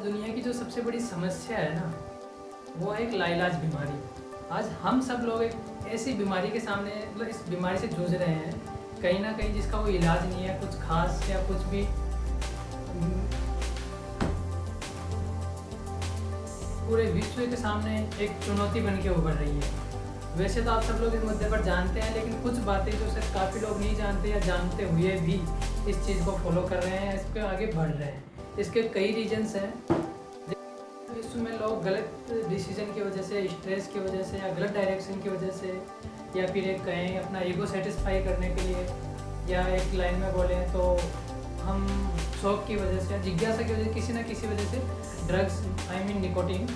दुनिया की जो सबसे बड़ी समस्या है ना, वो है एक लाइलाज बीमारी। आज हम सब लोग एक ऐसी बीमारी के सामने, मतलब इस बीमारी से जूझ रहे हैं कहीं ना कहीं, जिसका कोई इलाज नहीं है, कुछ खास या कुछ भी। पूरे विश्व के सामने एक चुनौती बन के उभर रही है। वैसे तो आप सब लोग इस मुद्दे पर जानते हैं, लेकिन कुछ बातें जो शायद काफ़ी लोग नहीं जानते या जानते हुए भी इस चीज़ को फॉलो कर रहे हैं, इस पर आगे बढ़ रहे हैं। इसके कई रीजंस हैं। इसमें लोग गलत डिसीजन की वजह से, स्ट्रेस की वजह से, या गलत डायरेक्शन की वजह से, या फिर एक कहें अपना ईगो सेटिस्फाई करने के लिए, या एक लाइन में बोलें तो हम शौक की वजह से, जिज्ञासा की वजह से, किसी ना किसी वजह से ड्रग्स, आई मीन निकोटीन,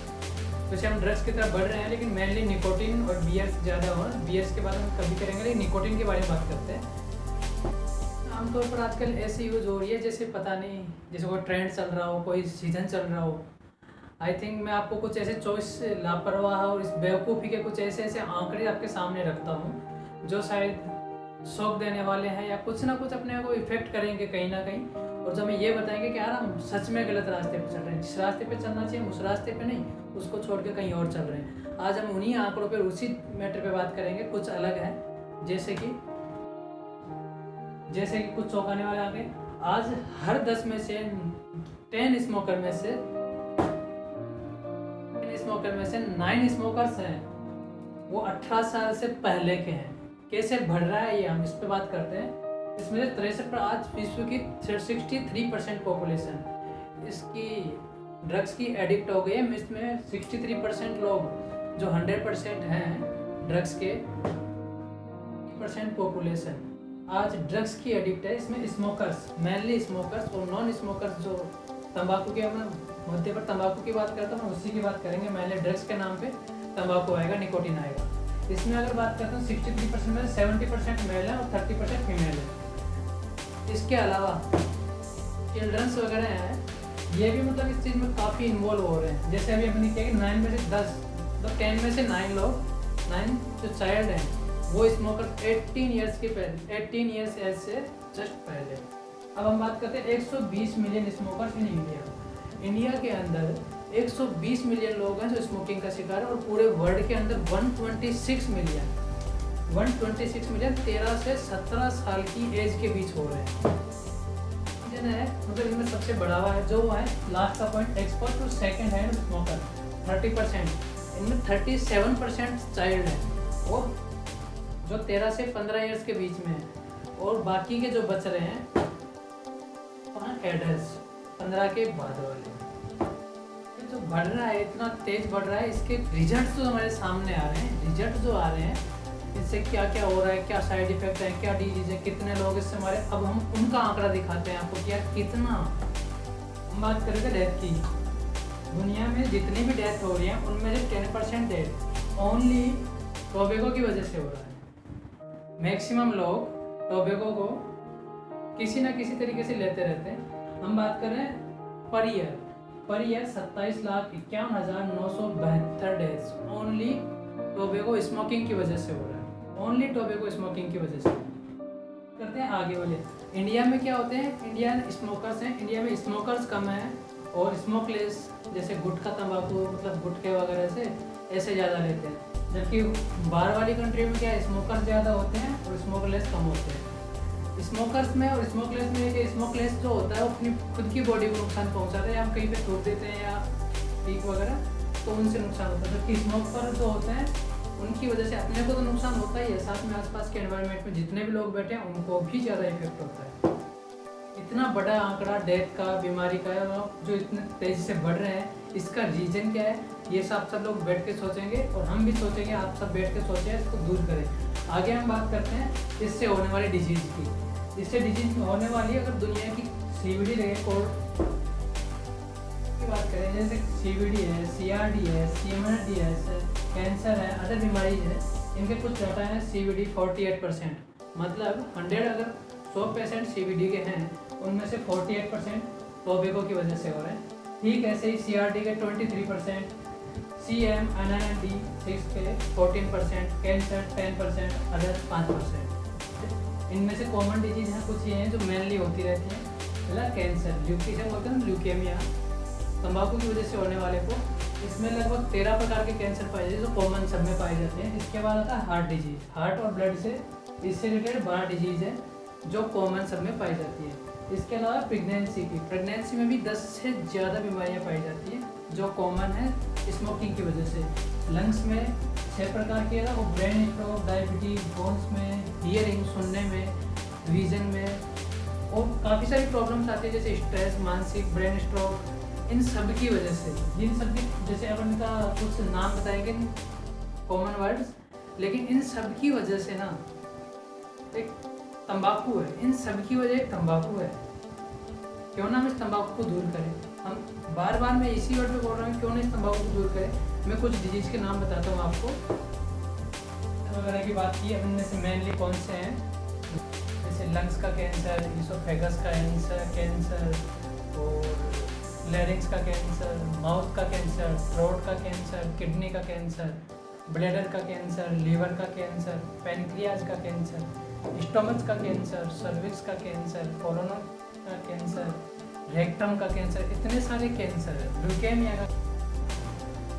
वैसे हम ड्रग्स की तरफ बढ़ रहे हैं, लेकिन मेनली निकोटीन और बियर्स ज़्यादा हो। बियर्स के बारे में कभी करेंगे, लेकिन निकोटीन के बारे में बात करते हैं। आमतौर पर आजकल ऐसी यूज़ हो रही है जैसे पता नहीं, जैसे कोई ट्रेंड चल रहा हो, कोई सीजन चल रहा हो। आई थिंक मैं आपको कुछ ऐसे चॉइस, लापरवाह और इस बेवकूफ़ी के कुछ ऐसे ऐसे आंकड़े आपके सामने रखता हूँ जो शायद शौक देने वाले हैं या कुछ ना कुछ अपने को इफेक्ट करेंगे कहीं ना कहीं, और जो हमें ये बताएंगे कि यार हम सच में गलत रास्ते पे चल रहे हैं, जिस रास्ते पे चलना चाहिए उस रास्ते पे नहीं, उसको छोड़ के कहीं और चल रहे हैं। आज हम उन्हीं आंकड़ों पे, उसी मैटर पे बात करेंगे। कुछ अलग है, जैसे कि कुछ चौंकाने वाले आंकड़े। आज हर 10 में से 10 स्मोकर में से 9 स्मोकर्स हैं वो 18 साल से पहले के हैं। कैसे बढ़ रहा है ये हम इस पे बात करते हैं। इसमें से 63 पर आज विश्व की 63% पॉपुलेशन इसकी ड्रग्स की एडिक्ट हो गई है। इसमें 63% लोग जो 100% हैं ड्रग्स के, % पॉपुलेशन आज ड्रग्स की एडिक्ट है। इसमें स्मोकर्स, मेनली स्मोकर्स और नॉन स्मोकर्स, जो तंबाकू के, मैं मुद्दे पर तंबाकू की बात करता हूँ, उसी की बात करेंगे। मेनली ड्रग्स के नाम पे तंबाकू आएगा, निकोटीन आएगा। इसमें अगर बात करता हूँ 63% में 70% मेल है और 30% फीमेल है। इसके अलावा चिल्ड्रंस वगैरह हैं, ये भी मतलब इस चीज़ में काफ़ी इन्वॉल्व हो रहे हैं। जैसे अभी अपनी क्या कि 9 में से 10, तो 10 में से 9 लोग, 9 जो चाइल्ड हैं वो स्मोकर 18 ईयर्स के पहले, 18 ईयर्स एज से जस्ट पहले। अब हम बात करते हैं 120 million smokers in India. India के अंदर 120 मिलियन लोग हैं जो स्मोकिंग का शिकार है, और पूरे वर्ल्ड के अंदर 126 मिलियन 13 से 17 साल की एज के बीच हो रहे हैं। है मतलब इनमें सबसे बढ़ावा है जो है लास्ट का point, expose to second hand smoker 30%। इनमें 37% चाइल्ड हैं और जो 13 से 15 ईयर्स के बीच में है, और बाकी के जो बच रहे हैं एडल्ट्स 15 के बाद वाले। जो बढ़ रहा है, इतना तेज बढ़ रहा है, इसके रिजल्ट जो हमारे सामने आ रहे हैं, रिजल्ट जो आ रहे हैं, इससे क्या क्या हो रहा है, क्या साइड इफेक्ट है, क्या डिजीज है, कितने लोग इससे मारे। अब हम उनका आंकड़ा दिखाते हैं आपको कि यार कितना। हम बात करेंगे डेथ की। दुनिया में जितनी भी डेथ हो रही है उनमें से 10% डेथ ओनली टोबैको की वजह से हो रहा है। मैक्सिमम लोग टोबैको को किसी ना किसी तरीके से लेते रहते हैं। हम बात करें per year 27,51,972 days only tobacco smoking की वजह से हो रहा है। ओनली टोबैको स्मोकिंग की वजह से। करते हैं आगे वाले। इंडिया में क्या होते हैं, इंडियन स्मोकर्स हैं, इंडिया में स्मोकर्स कम हैं और स्मोकलेस, जैसे गुटखा, तंबाकू, मतलब गुटखे वगैरह से ऐसे ज़्यादा लेते हैं। जबकि बाहर वाली कंट्री में क्या है, स्मोकर्स ज़्यादा होते हैं और स्मोकलेस कम होते हैं। स्मोकर्स में और स्मोकलेस में कि स्मोकलेस जो होता है वो अपनी खुद की बॉडी को नुकसान पहुंचाता है, या हम कहीं पे थूक देते हैं या पीक वगैरह, तो उनसे नुकसान होता है। जबकि स्मोकर जो होते हैं उनकी वजह से अपने को तो नुकसान होता ही है, साथ में आसपास के एनवायरनमेंट में जितने भी लोग बैठे हैं उनको भी ज़्यादा इफेक्ट होता है। इतना बड़ा आंकड़ा डेथ का, बीमारी का, जो इतने तेज़ी से बढ़ रहे हैं, इसका रीज़न क्या है, ये सब लोग बैठ के सोचेंगे और हम भी सोचेंगे, आप सब बैठ के सोचें, इसको दूर करें। आगे हम बात करते हैं इससे होने वाली डिजीज़ की। इससे डिजीज होने वाली, अगर दुनिया की CVD रिकॉर्ड की बात करें, जैसे CVD है, CRD है, CMRD है, कैंसर है, अदर बीमारी है, इनके कुछ डाटा है। CVD 48%, मतलब 100 अगर 100% CVD के हैं, उनमें से 48% टोबैको की वजह से हो रहे हैं। ठीक ऐसे ही CRD के 23%, CMND 6 के 14%, कैंसर 10%, अदर 5%। इनमें से कॉमन डिजीज हैं कुछ ये हैं जो मेनली होती रहती हैं। पहला कैंसर, ल्यूकेमिया बोलते हैं, ल्यूकेमिया, तंबाकू की वजह से होने वाले को, इसमें लगभग 13 प्रकार के कैंसर पाए जाते हैं जो कॉमन सब में पाए जाते हैं। इसके बाद आता है हार्ट डिजीज। हार्ट और ब्लड से इससे रिलेटेड 12 डिजीज है जो कॉमन सब में पाई जाती है। इसके अलावा प्रेगनेंसी में भी 10 से ज़्यादा बीमारियां पाई जाती हैं जो कॉमन है स्मोकिंग की वजह से। लंग्स में 6 प्रकार के है, वो ब्रेन स्ट्रोक, डायबिटीज, बोन्स में, हियरिंग सुनने में, विजन में, और काफ़ी सारी प्रॉब्लम्स आती है जैसे स्ट्रेस, मानसिक, ब्रेन स्ट्रोक। इन सब की वजह से, इन सब की, जैसे अब इनका कुछ नाम बताएंगे कॉमन वर्ड्स, लेकिन इन सब की वजह से ना एक तंबाकू है। इन सब की वजह एक तंबाकू है। क्यों ना हम इस तंबाकू को दूर करें। हम बार बार मैं इसी वर्ड पे बोल रहा हूँ, क्यों ना इस तंबाकू को दूर करें। मैं कुछ डिजीज़ के नाम बताता हूँ आपको। वगैरह की बात की, इनमें से मेनली कौन से हैं, जैसे लंग्स का कैंसर, इसोफेगस का कैंसर, और लैरिंक्स का कैंसर, माउथ का कैंसर, थ्रोट का कैंसर, किडनी का कैंसर, ब्लैडर का कैंसर, लीवर का कैंसर, पैनक्रियाज का कैंसर, स्टोमच का कैंसर, सर्विक्स का कैंसर, कोलोन का कैंसर, रेक्टम का कैंसर। इतने सारे कैंसर है। ल्यूकेमिया का।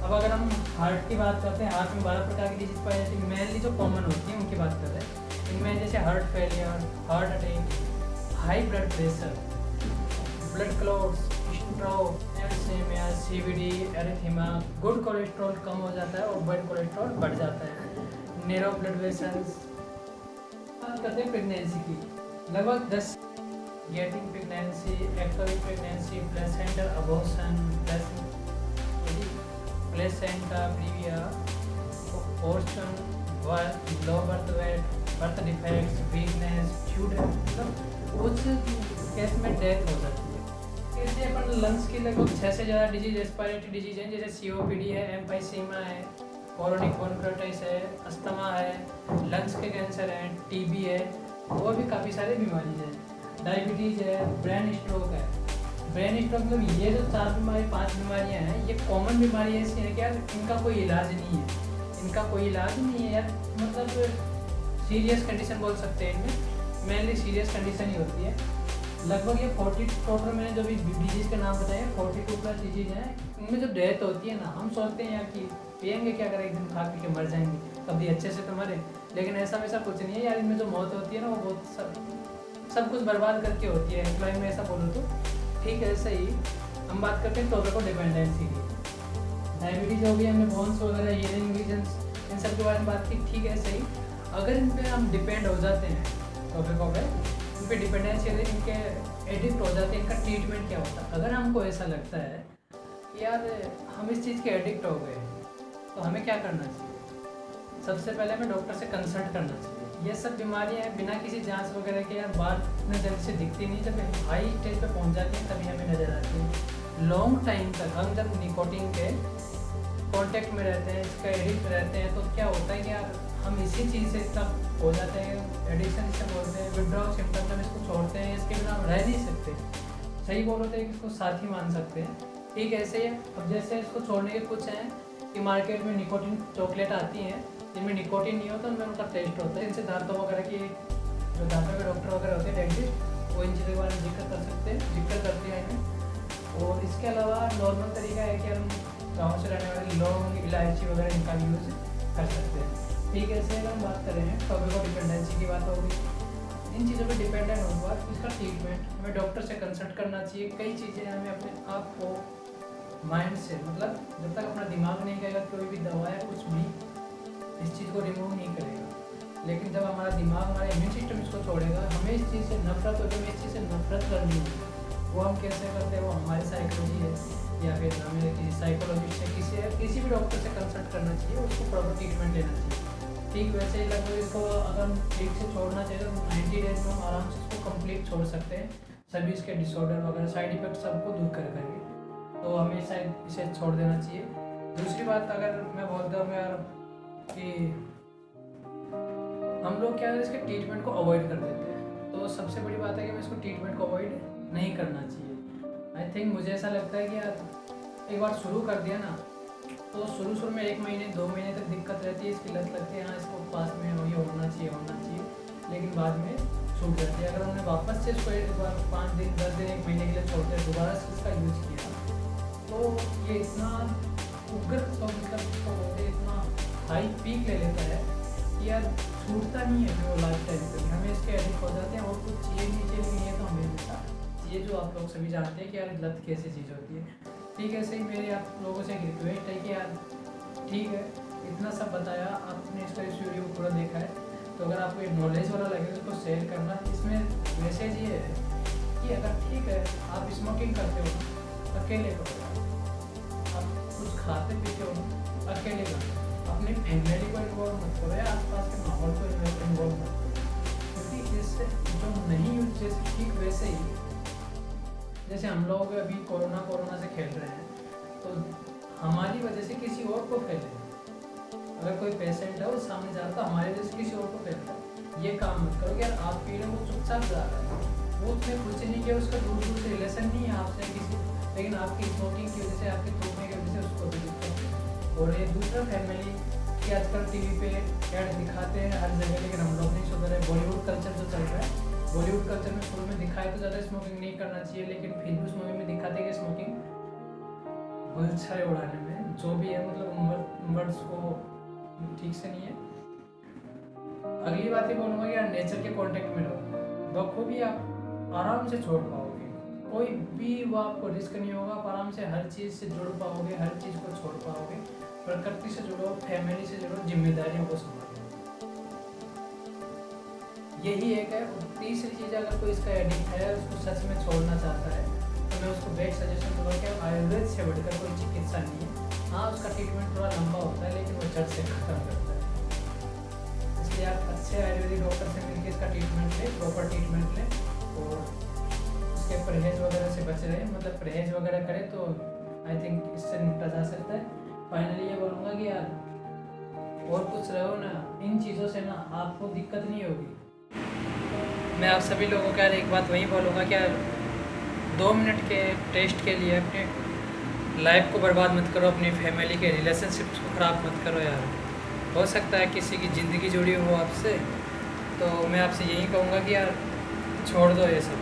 अब अगर हम हार्ट की बात करते हैं, हार्ट में 12 प्रकार की डिजीज पाई जाती है। मेनली जो कॉमन होती है उनकी बात कर रहे हैं। इनमें जैसे heart failure, heart attack, high blood pressure, blood clots, stroke, एलसीमिया, सीवीडी, एरिथीमा, गुड कोलेस्ट्रॉल कम हो जाता है और बैड कोलेस्ट्रॉल बढ़ जाता है, नैरो ब्लड वेसल्स। बात करते हैं प्रेगनेंसी की। लगभग 10 getting pregnancy, ectopic pregnancy, placental abortion, placenta previa, abortion, low birth weight, birth defects, weakness, मतलब कुछ केस में डेथ हो जाती है। इसलिए अपन लंग्स की लगभग 6 से ज़्यादा डिजीज, रेस्पिरेटरी डिजीज हैं, जैसे सीओपीडी है, एम्फाइसीमा है, कोरोनिक ब्रोंकाइटिस है, अस्थमा है, लंग्स के कैंसर हैं, टीबी है, और भी काफ़ी सारी बीमारी हैं, डायबिटीज़ है, ब्रेन स्ट्रोक है। ब्रेन स्ट्रोक मतलब ये जो 5 बीमारियाँ हैं, ये कॉमन बीमारियाँ ऐसी हैं कि यार इनका कोई इलाज नहीं है। इनका कोई इलाज नहीं है यार, मतलब सीरियस कंडीशन बोल सकते हैं। इनमें मेनली सीरियस कंडीशन ही होती है। लगभग ये 40 टोटल मैंने जो भी डिजीज़ के नाम बताए 42+ डिजीज़ हैं। इनमें जो डेथ होती है ना, हम सोचते हैं यार कि पियेंगे क्या करें, एक दिन खा पी के मर जाएंगे, कभी अच्छे से तो मरे, लेकिन ऐसा वैसा कुछ नहीं है यार। इनमें जो मौत होती है ना, वो बहुत सब कुछ बर्बाद करके होती है। इम्प्लॉय में ऐसा बोलूँ तो ठीक है। ऐसे ही हम बात करते हैं टोबैको डिपेंडेंसी की। डायबिटीज़ हो गई, हमने बोन्स वगैरह, हियरिंग, विजन, इन सब के बारे में बात की, ठीक है। सही, अगर इन पर हम डिपेंड हो जाते हैं टोबैको पे, इन पर डिपेंडेंसी, अगर इनके एडिक्ट हो जाते हैं, इनका ट्रीटमेंट क्या होता है। अगर हमको ऐसा लगता है कि यार हम इस चीज़ के एडिक्ट हो गए, तो हमें क्या करना चाहिए। सबसे पहले हमें डॉक्टर से कंसल्ट करना चाहिए। ये सब बीमारियां हैं बिना किसी जांच वगैरह के, यार बाहर इतने जल्दी से दिखती नहीं, जब हाई स्टेज पे पहुंच जाती हैं तभी हमें नज़र आती है। लॉन्ग टाइम तक हम जब निकोटीन के कांटेक्ट में रहते हैं, इसका एडिक्ट रहते हैं, तो क्या होता है कि यार हम इसी चीज़ से इतना हो जाते हैं, एडिक्शन इसे बोलते हैं, विड्रॉल सिम्टम, जब इसको छोड़ते हैं इसके बिना हम रह नहीं सकते। सही बोल रहे थे कि इसको साथी मान सकते हैं। ठीक है, ऐसे ही अब जैसे इसको छोड़ने के कुछ हैं कि मार्केट में निकोटीन चॉकलेट आती हैं, जिनमें निकोटीन नहीं होता, उनमें उनका टेस्ट होता है। इनसे दांतों वगैरह की, जो दांतों के डॉक्टर वगैरह होते हैं, डेंटिस्ट, वो इन चीज़ों के बारे में जिक्र कर सकते हैं, जिक्र करते हैं इन्हें। और इसके अलावा नॉर्मल तरीका है कि हम गाँव से रहने वाले लौंग, इलायची वगैरह इनका यूज़ कर सकते हैं। ठीक है, ऐसे अगर हम बात करें टोबैको डिपेंडेंसी की बात होगी, इन चीज़ों पर डिपेंडेंट होने के बाद इसका ट्रीटमेंट हमें डॉक्टर से कंसल्ट करना चाहिए। कई चीज़ें हमें अपने आप को माइंड से, मतलब जब तक अपना दिमाग नहीं कहेगा कोई भी दवा है कुछ भी इस चीज़ को रिमूव नहीं करेगा। लेकिन जब हमारा दिमाग, हमारा इम्यून सिस्टम इसको छोड़ेगा, हमें इस चीज़ से नफरत होगी, हमें इस चीज़ से नफरत करनी है। वो हम कैसे करते हैं, वो हमारी साइकोलॉजी है, या फिर हमें किसी साइकोलॉजिस्ट से, किसी भी डॉक्टर से कंसल्ट करना चाहिए, उसको प्रॉपर ट्रीटमेंट लेना चाहिए। ठीक वैसे ही लगभग इसको अगर हम ठीक से छोड़ना चाहिए तो 90 डेज में हम आराम से इसको कंप्लीट छोड़ सकते हैं। सभी इसके डिसऑर्डर वगैरह, साइड इफेक्ट सबको दूर कर करके, तो हमें इसे छोड़ देना चाहिए। दूसरी बात, अगर मैं बोलता हूँ यार कि हम लोग क्या है, इसके ट्रीटमेंट को अवॉइड कर देते हैं, तो सबसे बड़ी बात है कि हमें इसको ट्रीटमेंट को अवॉइड नहीं करना चाहिए। आई थिंक मुझे ऐसा लगता है कि यार एक बार शुरू कर दिया ना, तो शुरू में 1 महीने 2 महीने तक दिक्कत रहती है, इसकी लत लगती है, हाँ इसको पास में ये होना चाहिए, लेकिन बाद में छूट जाती है। अगर हमने वापस से इसको एक बार 5 दिन 10 दिन 1 महीने के लिए छोड़ते हैं, दोबारा से इसका यूज़ किया, तो ये इतना उग्र मतलब इसको बोलते हैं, इतना हाई पीक ले लेता है कि यार छूटता नहीं है वो लाइफ टाइम पे, हमें इसके एडिक्ट हो जाते हैं। और कुछ चीज़ें नहीं चाहिए, ये तो हमें मिलता ये जो आप लोग सभी जानते हैं कि यार लत कैसी चीज़ होती है। ठीक है, ऐसे ही मेरे आप लोगों से एक रिक्वेस्ट है कि यार ठीक है, इतना सब बताया, आपने इसका इस वीडियो को पूरा देखा है, तो अगर आपको ये नॉलेज वाला लगे तो उसको शेयर करना। इसमें मैसेज ये है कि अगर ठीक है आप स्मोकिंग करते हो अकेले करो, आप कुछ खाते पीते हो अकेले करो, अपनी फैमिली को इन्वॉल्व मत करो या आसपास के माहौल को इन्वॉल्व मत करो, क्योंकि इससे जो नहीं जैसे ठीक वैसे ही जैसे हम लोग अभी कोरोना से खेल रहे हैं, तो हमारी वजह से किसी और को फैले। अगर कोई पेशेंट है वो सामने जाता है हमारी वजह से किसी और को फैलता है, ये काम मत करो कि यार आप पी रहे हो, वो चुपचाप जा रहा है, वो उसने कुछ नहीं किया, उसका दूर दूर से रिलेशन नहीं है आपसे किसी, लेकिन आपकी स्मोकिंग की वजह से, आपके थूकने की वजह से उसको भी दिक्कत है। और ये दूसरा फैमिली कि आजकल टीवी पे ऐड दिखाते हैं हर जगह, लेकिन हम लोग नहीं सुधर रहे। बॉलीवुड कल्चर जो चल रहा है, बॉलीवुड कल्चर में शुरू में दिखाए तो ज़्यादा स्मोकिंग नहीं करना चाहिए, लेकिन फिर भी उस मूवी में दिखाते हैं कि स्मोकिंग गुलछरे उड़ाने में जो भी है, मतलब वर्ड्स को ठीक से नहीं है। अगली बात ये बोलूँगा कि यार नेचर के कांटेक्ट में रहो, बखूबी आप आराम से छोड़ पाओगे, कोई भी वो आपको रिस्क नहीं होगा, आप आराम से हर चीज़ से जुड़ पाओगे, हर चीज़ को छोड़ पाओगे, प्रकृति से जुड़ो, फैमिली से जुड़ो, जिम्मेदारियों को संभालो, यही एक है। और तीसरी चीज़, अगर कोई इसका एडिक्ट है, उसको सच में छोड़ना चाहता है, तो मैं उसको बेस्ट सजेशन दूंगा कि आयुर्वेद से बढ़कर कोई चिकित्सा नहीं है। हाँ, उसका ट्रीटमेंट थोड़ा लंबा होता है, लेकिन वो जड़ से खत्म करता है, इसलिए आप अच्छे आयुर्वेदिक डॉक्टर से मिलकर इसका ट्रीटमेंट लें, प्रॉपर ट्रीटमेंट लें, और उसके परहेज वगैरह से बच रहे, मतलब परहेज वगैरह करें तो आई थिंक इससे निपटा जा सकता है। फाइनली ये बोलूँगा कि यार और कुछ रहो ना, इन चीज़ों से ना आपको दिक्कत नहीं होगी। मैं आप सभी लोगों का एक बात वही बोलूँगा कि यार 2 मिनट के टेस्ट के लिए अपने लाइफ को बर्बाद मत करो, अपनी फैमिली के रिलेशनशिप्स को ख़राब मत करो यार। हो सकता है किसी की ज़िंदगी जुड़ी हो आपसे, तो मैं आपसे यही कहूँगा कि यार छोड़ दो ये सब।